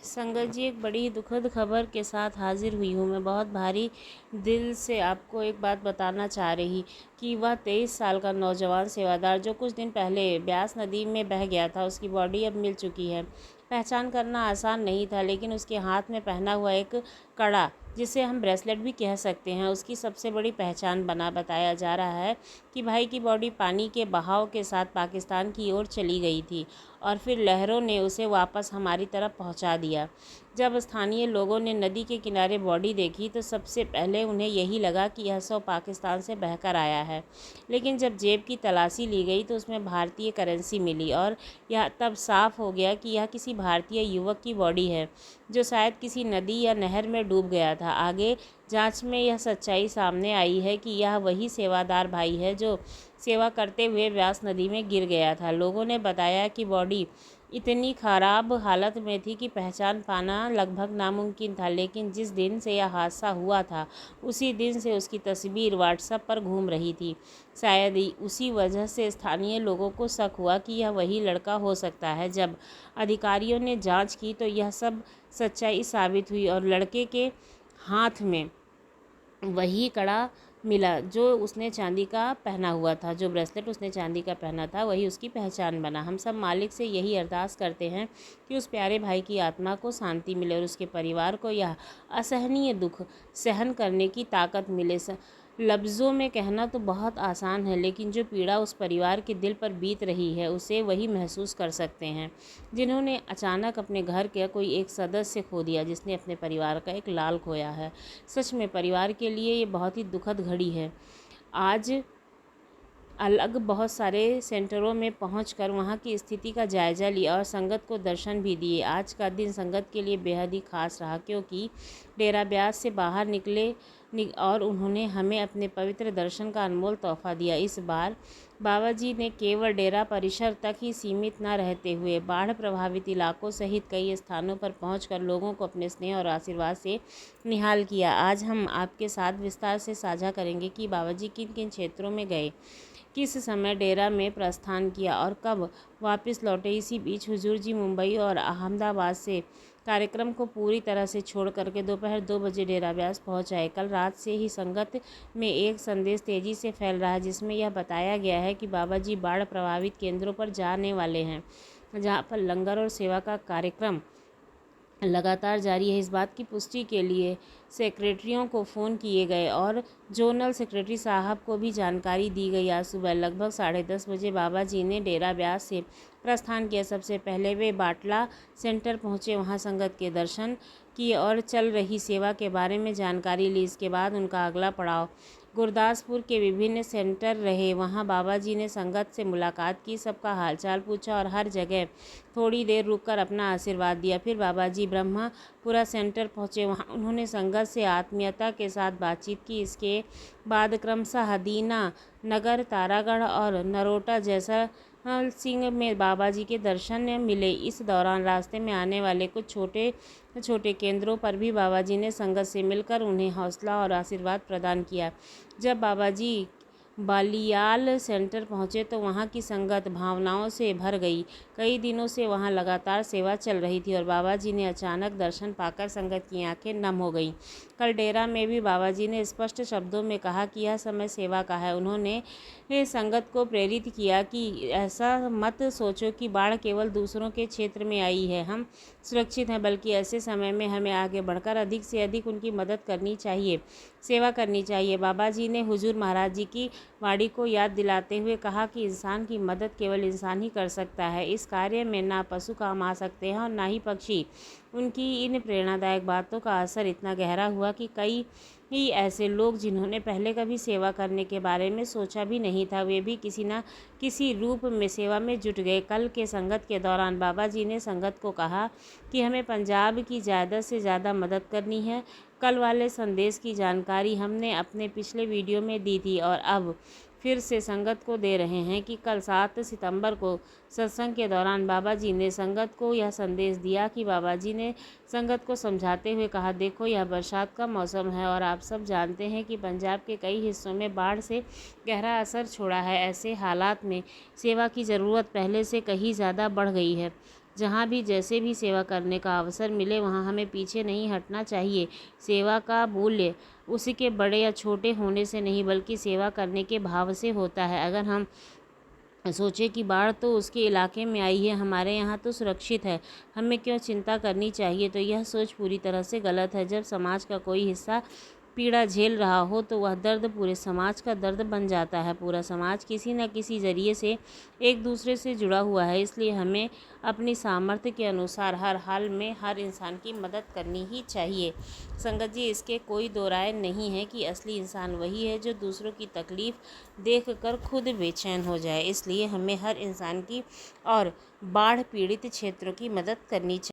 संगत जी, एक बड़ी दुखद खबर के साथ हाजिर हुई हूँ। मैं बहुत भारी दिल से आपको एक बात बताना चाह रही कि वह 23 साल का नौजवान सेवादार जो कुछ दिन पहले ब्यास नदी में बह गया था, उसकी बॉडी अब मिल चुकी है। पहचान करना आसान नहीं था, लेकिन उसके हाथ में पहना हुआ एक कड़ा, जिसे हम ब्रेसलेट भी कह सकते हैं, उसकी सबसे बड़ी पहचान बना। बताया जा रहा है कि भाई की बॉडी पानी के बहाव के साथ पाकिस्तान की ओर चली गई थी और फिर लहरों ने उसे वापस हमारी तरफ पहुंचा दिया। जब स्थानीय लोगों ने नदी के किनारे बॉडी देखी तो सबसे पहले उन्हें यही लगा कि यह शव पाकिस्तान से बहकर आया है, लेकिन जब जेब की तलाशी ली गई तो उसमें भारतीय करेंसी मिली और यह तब साफ हो गया कि यह किसी भारतीय युवक की बॉडी है जो शायद किसी नदी या नहर में डूब गया था। आगे जांच में यह सच्चाई सामने आई है कि यह वही सेवादार भाई है जो सेवा करते हुए व्यास नदी में गिर गया था। लोगों ने बताया कि बॉडी इतनी खराब हालत में थी कि पहचान पाना लगभग नामुमकिन था, लेकिन जिस दिन से यह हादसा हुआ था उसी दिन से उसकी तस्वीर व्हाट्सएप पर घूम रही थी। शायद ही उसी वजह से स्थानीय लोगों को शक हुआ कि यह वही लड़का हो सकता है। जब अधिकारियों ने जांच की तो यह सब सच्चाई साबित हुई और लड़के के हाथ में वही कड़ा मिला जो उसने चांदी का पहना हुआ था। जो ब्रेसलेट उसने चांदी का पहना था वही उसकी पहचान बना। हम सब मालिक से यही अरदास करते हैं कि उस प्यारे भाई की आत्मा को शांति मिले और उसके परिवार को यह असहनीय दुख सहन करने की ताकत मिले। लफ्ज़ों में कहना तो बहुत आसान है, लेकिन जो पीड़ा उस परिवार के दिल पर बीत रही है उसे वही महसूस कर सकते हैं जिन्होंने अचानक अपने घर के कोई एक सदस्य खो दिया, जिसने अपने परिवार का एक लाल खोया है। सच में परिवार के लिए ये बहुत ही दुखद घड़ी है। आज अलग बहुत सारे सेंटरों में पहुंचकर वहां की स्थिति का जायज़ा लिया और संगत को दर्शन भी दिए। आज का दिन संगत के लिए बेहद ही खास रहा, क्योंकि डेरा ब्यास से बाहर निकले और उन्होंने हमें अपने पवित्र दर्शन का अनमोल तोहफा दिया। इस बार बाबा जी ने केवल डेरा परिसर तक ही सीमित न रहते हुए बाढ़ प्रभावित इलाकों सहित कई स्थानों पर पहुंचकर लोगों को अपने स्नेह और आशीर्वाद से निहाल किया। आज हम आपके साथ विस्तार से साझा करेंगे कि बाबा जी किन किन क्षेत्रों में गए, किस समय डेरा में प्रस्थान किया और कब वापस लौटे। इसी बीच हुजूर जी मुंबई और अहमदाबाद से कार्यक्रम को पूरी तरह से छोड़ करके दोपहर 2 बजे डेरा ब्यास पहुँच आए। कल रात से ही संगत में एक संदेश तेज़ी से फैल रहा है, जिसमें यह बताया गया है कि बाबा जी बाढ़ प्रभावित केंद्रों पर जाने वाले हैं, जहाँ पर लंगर और सेवा का कार्यक्रम लगातार जारी है। इस बात की पुष्टि के लिए सेक्रेटरियों को फ़ोन किए गए और जोनल सेक्रेटरी साहब को भी जानकारी दी गई। आज सुबह लगभग 10:30 बजे बाबा जी ने डेरा ब्यास से प्रस्थान किया। सबसे पहले वे बाटला सेंटर पहुंचे, वहां संगत के दर्शन किए और चल रही सेवा के बारे में जानकारी ली। इसके बाद उनका अगला पड़ाव गुरदासपुर के विभिन्न सेंटर रहे। वहां बाबा जी ने संगत से मुलाकात की, सबका हालचाल पूछा और हर जगह थोड़ी देर रुककर अपना आशीर्वाद दिया। फिर बाबा जी ब्रह्मपुरा सेंटर पहुंचे, वहां उन्होंने संगत से आत्मीयता के साथ बातचीत की। इसके बाद क्रमशः हदीना नगर, तारागढ़ और नरोटा जैसा सिंह में बाबा जी के दर्शन मिले। इस दौरान रास्ते में आने वाले कुछ छोटे छोटे केंद्रों पर भी बाबा जी ने संगत से मिलकर उन्हें हौसला और आशीर्वाद प्रदान किया। जब बाबा जी बालियाल सेंटर पहुंचे तो वहां की संगत भावनाओं से भर गई। कई दिनों से वहां लगातार सेवा चल रही थी और बाबा जी ने अचानक दर्शन पाकर संगत की आंखें नम हो गईं। कल डेरा में भी बाबा जी ने स्पष्ट शब्दों में कहा कि यह समय सेवा का है। उन्होंने संगत को प्रेरित किया कि ऐसा मत सोचो कि बाढ़ केवल दूसरों के क्षेत्र में आई है, हम सुरक्षित हैं, बल्कि ऐसे समय में हमें आगे बढ़कर अधिक से अधिक उनकी मदद करनी चाहिए, सेवा करनी चाहिए। बाबा जी ने हुजूर महाराज जी की वाणी को याद दिलाते हुए कहा कि इंसान की मदद केवल इंसान ही कर सकता है। इस कार्य में ना पशु काम आ सकते हैं और ना ही पक्षी। उनकी इन प्रेरणादायक बातों का असर इतना गहरा हुआ कि कई ही ऐसे लोग जिन्होंने पहले कभी सेवा करने के बारे में सोचा भी नहीं था, वे भी किसी न किसी रूप में सेवा में जुट गए। कल के संगत के दौरान बाबा जी ने संगत को कहा कि हमें पंजाब की ज़्यादा से ज़्यादा मदद करनी है। कल वाले संदेश की जानकारी हमने अपने पिछले वीडियो में दी थी और अब फिर से संगत को दे रहे हैं कि कल 7 सितंबर को सत्संग के दौरान बाबा जी ने संगत को यह संदेश दिया कि बाबा जी ने संगत को समझाते हुए कहा, देखो यह बरसात का मौसम है और आप सब जानते हैं कि पंजाब के कई हिस्सों में बाढ़ से गहरा असर छोड़ा है। ऐसे हालात में सेवा की ज़रूरत पहले से कहीं ज़्यादा बढ़ गई है। जहाँ भी जैसे भी सेवा करने का अवसर मिले वहाँ हमें पीछे नहीं हटना चाहिए। सेवा का मूल्य उसी के बड़े या छोटे होने से नहीं बल्कि सेवा करने के भाव से होता है। अगर हम सोचे कि बाढ़ तो उसके इलाके में आई है, हमारे यहाँ तो सुरक्षित है, हमें क्यों चिंता करनी चाहिए, तो यह सोच पूरी तरह से गलत है। जब समाज का कोई हिस्सा पीड़ा झेल रहा हो तो वह दर्द पूरे समाज का दर्द बन जाता है। पूरा समाज किसी न किसी ज़रिए से एक दूसरे से जुड़ा हुआ है, इसलिए हमें अपनी सामर्थ्य के अनुसार हर हाल में हर इंसान की मदद करनी ही चाहिए। संगत जी, इसके कोई दो राय नहीं है कि असली इंसान वही है जो दूसरों की तकलीफ़ देख कर खुद बेचैन हो जाए। इसलिए हमें हर इंसान की और बाढ़ पीड़ित क्षेत्रों की मदद करनी चाहिए।